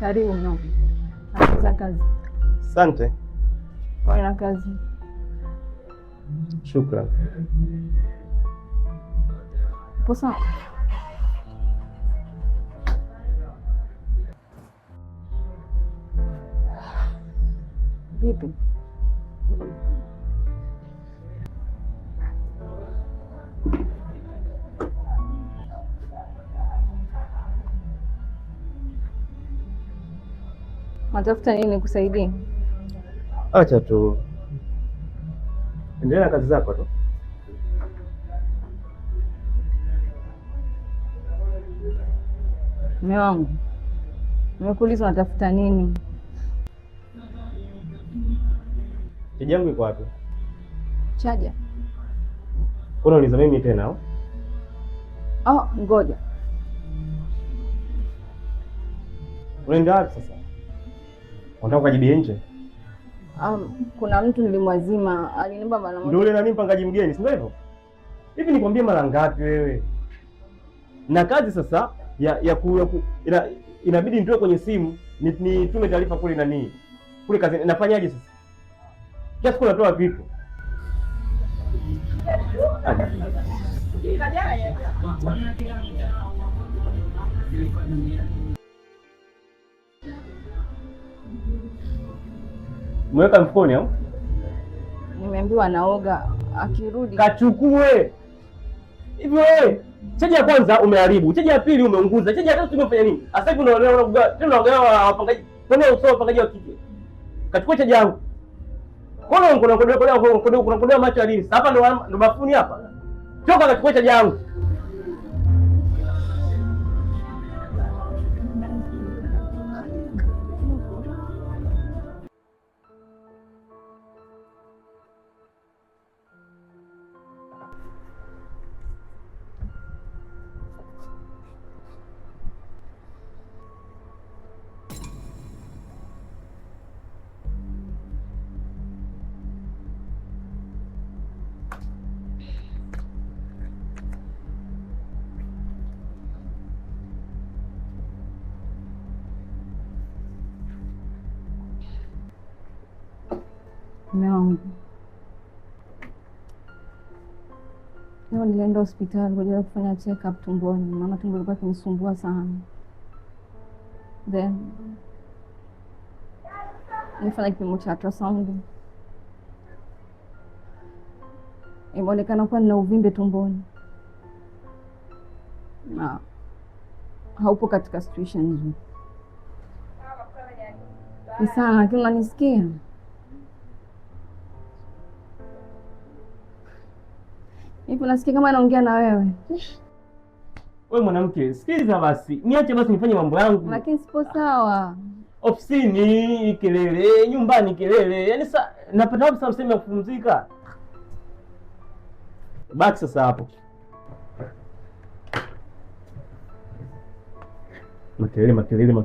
Karibu mno. Anza kazi. Asante. Kwa kazi. Shukrani. Posa. Vipi? Unatafuta nini kusaidia? Acha tu. Endelea na kazi zako tu. Mume wangu, nimekuuliza unatafuta nini? Chaja yangu iko wapi? Chaja? Unauliza mimi tena au? Oh, ngoja. Unaenda wapi sasa? Unataka kujibia nje? Kuna mtu nilimwazima, aliniomba mara moja. Ndio yule nani mpangaji mgeni, si ndio hivyo? Hivi nikwambie mara ngapi wewe? Na kazi sasa inabidi nitoe kwenye simu, nitume taarifa kule nani. Kule kazi nafanyaje sasa? Kiasi kuna toa vitu. Mweka mfukoni au? Nimeambiwa naoga, akirudi kachukue. Hivi wewe, chaji ya kwanza umeharibu, chaji ya pili umeunguza, chaji ya tatu umefanya nini? Sasa hivi unaongea wapangaji, kwani usio wapangaji wa kike. Kachukua chaji yangu. Mbona unakodea macho ya nini? Hapa ndo bafuni hapa. Toka kachukua chaji yangu. Mume wangu, leo nilienda hospitali kwa ajili ya kufanya check up tumboni, maana tumbo lilikuwa linanisumbua sana. Then nilifanya kipimo cha ultrasound, imeonekana kuwa nina uvimbe tumboni na haupo katika situation nzuri. Ni sana, lakini unanisikia? Hivi nasikia kama naongea na wewe. Wewe mwanamke, sikiliza basi. Niache basi nifanye mambo yangu. Lakini sipo sawa. Ofisini kelele, nyumbani kelele. Yaani sasa napata wapi sasa sehemu ya kupumzika? Baki sasa hapo. Makelele.